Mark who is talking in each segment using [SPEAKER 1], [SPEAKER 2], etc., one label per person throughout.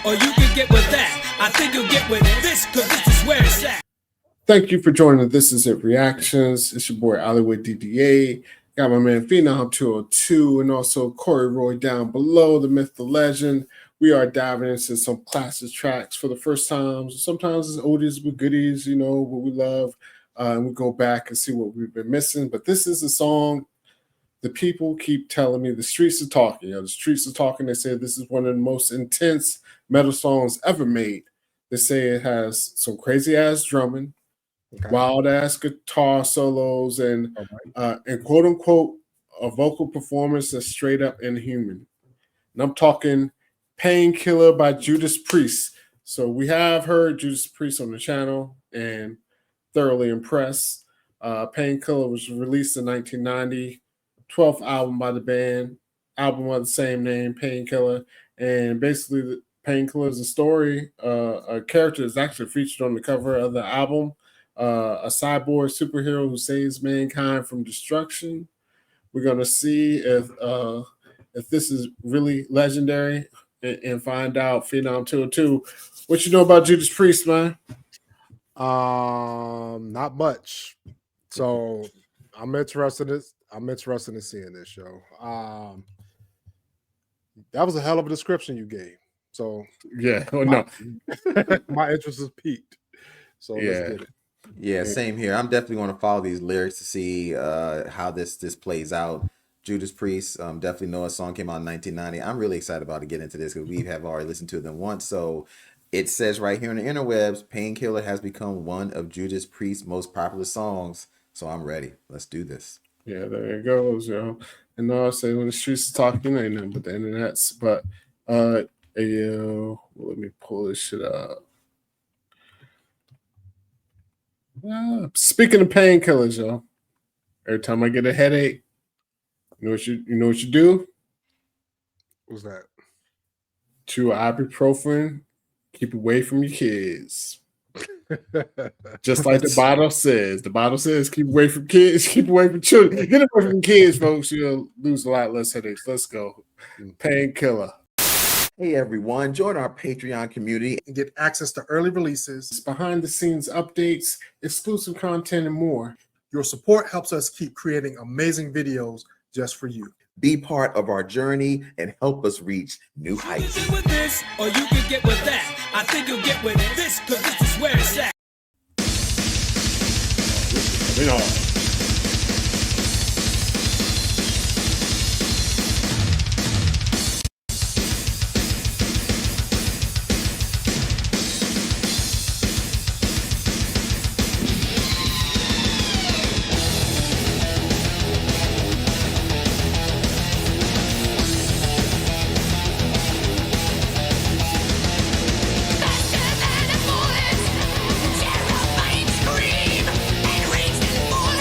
[SPEAKER 1] or you can get with that. I think you'll get with this, cause this is where it's at.
[SPEAKER 2] Thank you for joining This Is It Reactions. It's your boy Alleyway DDA. Got my man Phenom 202 and also Corey Roy down below, the myth, the legend. We are diving into some classic tracks for the first time. Sometimes it's oldies with goodies, you know, what we love. And we go back and see what we've been missing. But this is a song the people keep telling me the streets are talking. You know, the streets are talking. They say this is one of the most intense metal songs ever made. They say it has some crazy ass drumming, wild ass guitar solos, and quote unquote a vocal performance that's straight up inhuman. And I'm talking Painkiller by Judas Priest. So we have heard Judas Priest on the channel and thoroughly impressed. Painkiller was released in 1990. 12th album by the band, album of the same name, Painkiller. And basically, the Painkiller is a story. A character is actually featured on the cover of the album, a cyborg superhero who saves mankind from destruction. We're gonna see if this is really legendary and find out. Phenom 202, what you know about Judas Priest, man?
[SPEAKER 3] Not much. So I'm interested in seeing this show. That was a hell of a description you gave. So
[SPEAKER 2] yeah, no,
[SPEAKER 3] my interest is piqued. So let's get it.
[SPEAKER 4] Yeah, same here. I'm definitely going to follow these lyrics to see how this plays out. Judas Priest, definitely know a song came out in 1990. I'm really excited about to get into this because we have already listened to them once. So it says right here in the interwebs, Painkiller has become one of Judas Priest's most popular songs. So I'm ready. Let's do this.
[SPEAKER 2] Yeah, there it goes, yo. And I say when the streets are talking, ain't nothing but the internet's. But yo, let me pull this shit up. Speaking of painkillers, yo, every time I get a headache, you know what you do?
[SPEAKER 3] What's that?
[SPEAKER 2] Chew ibuprofen. Keep away from your kids. Just like the bottle says. The bottle says keep away from kids, keep away from children. Get away from kids, folks. You'll lose a lot less headaches. Let's go. Painkiller.
[SPEAKER 4] Hey everyone, join our Patreon community
[SPEAKER 3] and get access to early releases,
[SPEAKER 2] behind the scenes updates, exclusive content, and more.
[SPEAKER 3] Your support helps us keep creating amazing videos just for you.
[SPEAKER 4] Be part of our journey and help us reach new heights.
[SPEAKER 1] You can get with this, or you can get with that. I think you'll get with this, cause this is where it's at.
[SPEAKER 5] Faster than a bullet, terrifying scream, and reaching for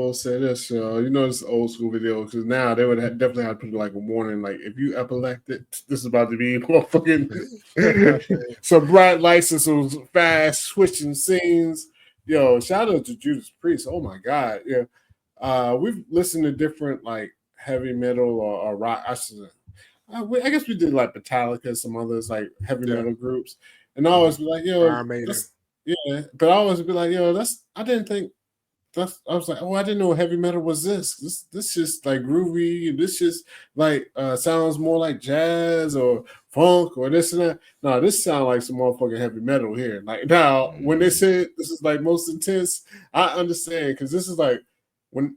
[SPEAKER 2] will say this, you know, it's old school video because now they would definitely have to put like a warning, like if you epileptic, this is about to be motherfucking some bright lights and some fast switching scenes. Yo, shout out to Judas Priest. Oh my god, yeah. We've listened to different like heavy metal or rock. I guess we did like Metallica, some others like heavy metal groups, and I always be like, yo, that's, yeah. But I always be like, yo, I didn't think. I was like, oh, I didn't know heavy metal was this. This just like groovy. This just like sounds more like jazz or funk or this and that. No, this sounds like some motherfucking heavy metal here. Like now, when they said this is like most intense, I understand because this is like when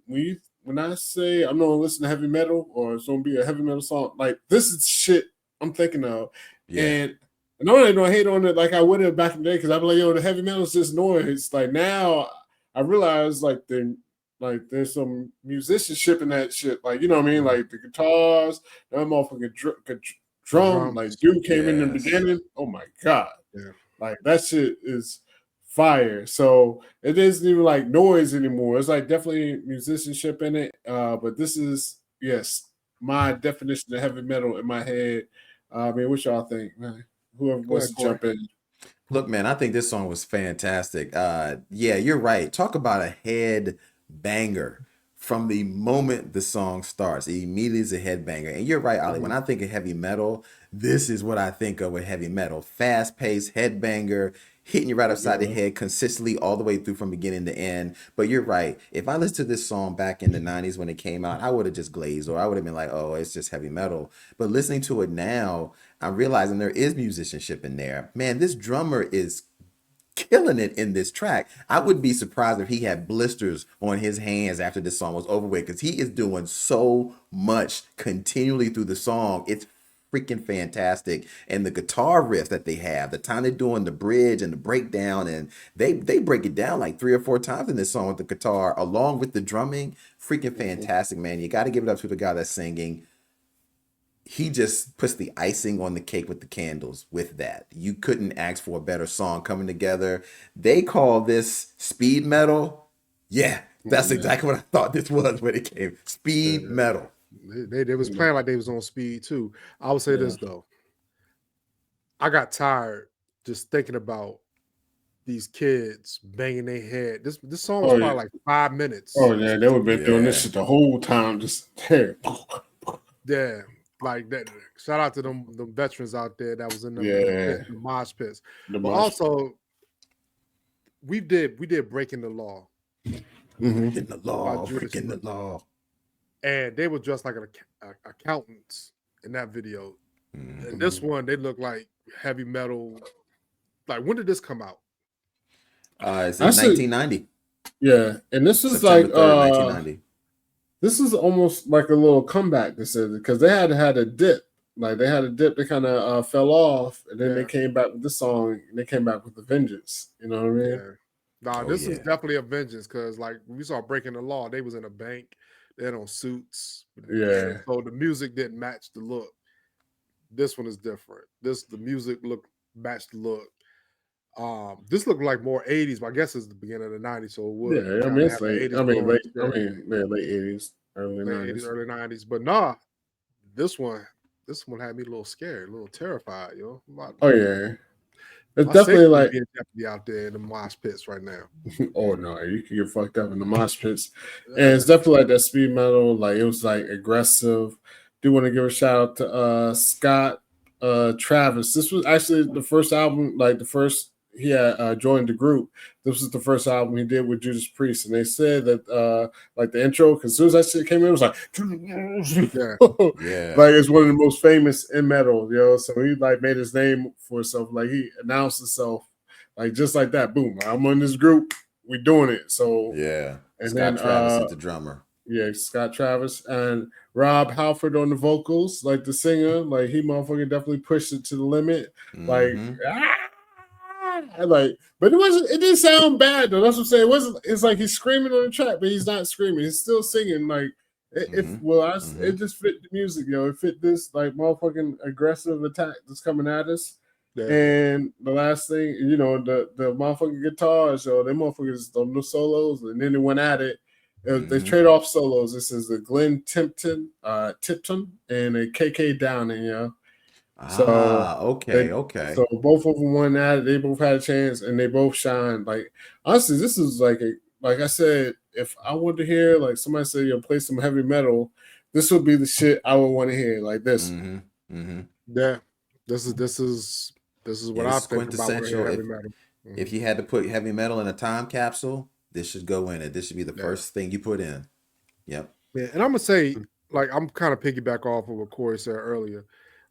[SPEAKER 2] I say I'm gonna listen to heavy metal or it's gonna be a heavy metal song, like this is shit I'm thinking of. Yeah. And I know they don't hate on it like I would have back in the day because I'd be like, yo, the heavy metal is just noise. Like now I realized like there's some musicianship in that shit. Like, you know what I mean? Like the guitars, that motherfucking drum, like dude came in the beginning. Oh my God. Yeah. Like that shit is fire. So it isn't even like noise anymore. It's like definitely musicianship in it. But this is, yes, my definition of heavy metal in my head. I mean, what y'all think, man? Whoever wants to jump in.
[SPEAKER 4] Look, man, I think this song was fantastic. Yeah, you're right. Talk about a head banger from the moment the song starts. It immediately is a head banger. And you're right, Ali. When I think of heavy metal, this is what I think of with heavy metal. Fast-paced head banger, hitting you right upside the head consistently all the way through from beginning to end. But you're right. If I listened to this song back in the 90s when it came out, I would have just glazed or I would have been like, oh, it's just heavy metal. But listening to it now, I'm realizing there is musicianship in there. Man, this drummer is killing it in this track. I wouldn't be surprised if he had blisters on his hands after this song was over with because he is doing so much continually through the song. It's freaking fantastic. And the guitar riff that they have, the time they're doing the bridge and the breakdown, and they break it down like 3 or 4 times in this song with the guitar along with the drumming. Freaking fantastic, man. You got to give it up to the guy that's singing. He just puts the icing on the cake with the candles with that. You couldn't ask for a better song coming together. They call this speed metal. Yeah, that's exactly what I thought this was when it came. Speed metal.
[SPEAKER 3] They was playing like they was on speed too. I would say this though. I got tired just thinking about these kids banging their head. This song was probably like 5 minutes.
[SPEAKER 2] Oh yeah, they would have been doing this shit the whole time. Just
[SPEAKER 3] yeah. Like that. Shout out to them veterans out there that was in the mosh pits. But also, we did Breaking the Law.
[SPEAKER 4] Breaking the law, breaking the law.
[SPEAKER 3] And they were just like accountants in that video. And this one, they look like heavy metal. Like, when did this come out?
[SPEAKER 4] It's in 1990.
[SPEAKER 2] Yeah, and this is
[SPEAKER 4] September
[SPEAKER 2] like
[SPEAKER 4] 3rd, 1990.
[SPEAKER 2] This is almost like a little comeback. This is because they had a dip. Like they had a dip. They kind of fell off, and then they came back with this song. And they came back with the vengeance. You know what I mean?
[SPEAKER 3] Yeah. Nah, this is definitely a vengeance because like we saw Breaking the Law. They was in a bank. They had on suits.
[SPEAKER 2] Yeah.
[SPEAKER 3] So the music didn't match the look. This one is different. The music matched the look. This looked like more 80s, but I guess it's the beginning of the 90s, so it would.
[SPEAKER 2] Yeah, I mean it's late. late 80s, early 90s.
[SPEAKER 3] Early 90s. But nah, this one had me a little scared, a little terrified, yo.
[SPEAKER 2] Oh yeah. It's definitely like
[SPEAKER 3] out there in the mosh pits right now.
[SPEAKER 2] Oh no, you can get fucked up in the mosh pits. And it's definitely like that speed metal, like it was like aggressive. Do want to give a shout out to Scott Travis. This was actually the first album, like the first he had joined the group. This was the first album he did with Judas Priest, and they said that like the intro, because as soon as that shit came in, it was like like it's one of the most famous in metal, yo. So he like made his name for himself, like he announced himself, like just like that. Boom, I'm in this group, we doing it. So
[SPEAKER 4] and Scott Travis is the drummer.
[SPEAKER 2] Yeah, Scott Travis and Rob Halford on the vocals, like the singer, like he motherfucking definitely pushed it to the limit, like. Like, but it didn't sound bad though. That's what I'm saying. It's like he's screaming on the track, but he's not screaming. He's still singing. Like, it just fit the music, yo. It fit this like motherfucking aggressive attack that's coming at us. Yeah. And the last thing, you know, the motherfucking guitars, yo, them motherfuckers on the solos, and then they went at it. They trade off solos. This is a Glenn Tipton, and a KK Downing, So
[SPEAKER 4] okay.
[SPEAKER 2] So both of them won that. They both had a chance, and they both shined. Like honestly, this is like I said, if I wanted to hear like somebody say, play some heavy metal, this would be the shit I would want to hear. Like this.
[SPEAKER 3] Yeah, this is what I think about when I hear heavy metal.
[SPEAKER 4] If you had to put heavy metal in a time capsule, this should go in it. This should be the first thing you put in. Yep.
[SPEAKER 3] Yeah, and I'm gonna say, like, I'm kind of piggyback off of what Corey said earlier.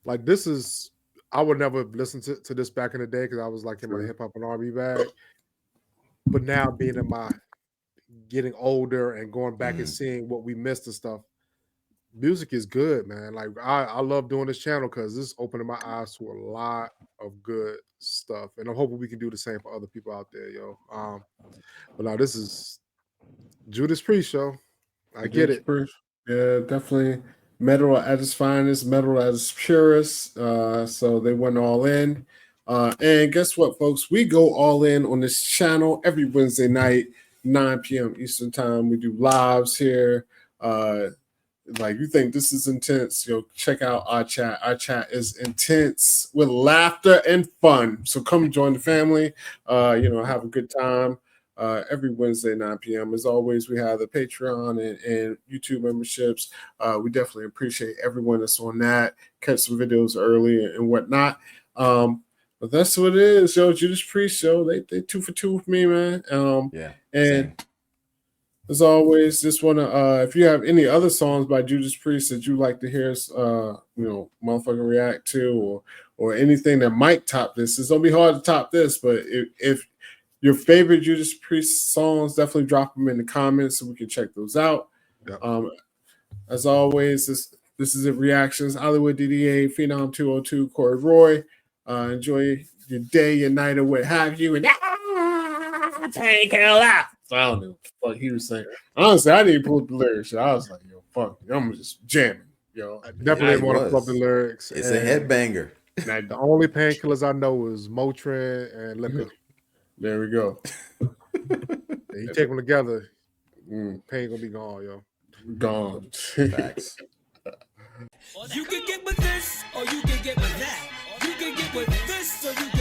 [SPEAKER 3] Like, this is, I would never have listened to this back in the day because I was like in my hip hop and R&B bag. But now being in my getting older and going back and seeing what we missed and stuff, music is good, man. Like I love doing this channel because this is opening my eyes to a lot of good stuff, and I'm hoping we can do the same for other people out there, yo. But now this is Judas Priest show. I get it.
[SPEAKER 2] Priest. Yeah, definitely metal at its finest, metal at its purest. So they went all in. And guess what, folks? We go all in on this channel every Wednesday night, 9 p.m. Eastern time. We do lives here. Like you think this is intense, check out our chat. Our chat is intense with laughter and fun. So come join the family, have a good time. Every Wednesday, 9 p.m. As always, we have the Patreon and YouTube memberships. We definitely appreciate everyone that's on that. Catch some videos early and whatnot. But that's what it is, Judas Priest, They 2 for 2 with me, man. And same. As always, just want to, if you have any other songs by Judas Priest that you'd like to hear us, motherfucking react to, or anything that might top this, it's gonna be hard to top this. But if your favorite Judas Priest songs, definitely drop them in the comments so we can check those out. Yep. As always, this is it. Reactions. Hollywood DDA, Phenom 202, Corey Roy. Enjoy your day, your night, or what have you. And Painkiller. So I don't know what the fuck he was saying. Honestly, I didn't pull up the lyrics. I was like, fuck, I'm just jamming.
[SPEAKER 3] I definitely want to pull up the lyrics.
[SPEAKER 4] It's a headbanger.
[SPEAKER 3] The only painkillers I know is Motrin and Liquor.
[SPEAKER 2] There we go.
[SPEAKER 3] You take them together, pain gonna be gone, yo.
[SPEAKER 2] Gone.
[SPEAKER 4] Facts.
[SPEAKER 1] You can get with this, or you can get with that. You can get with this, or you can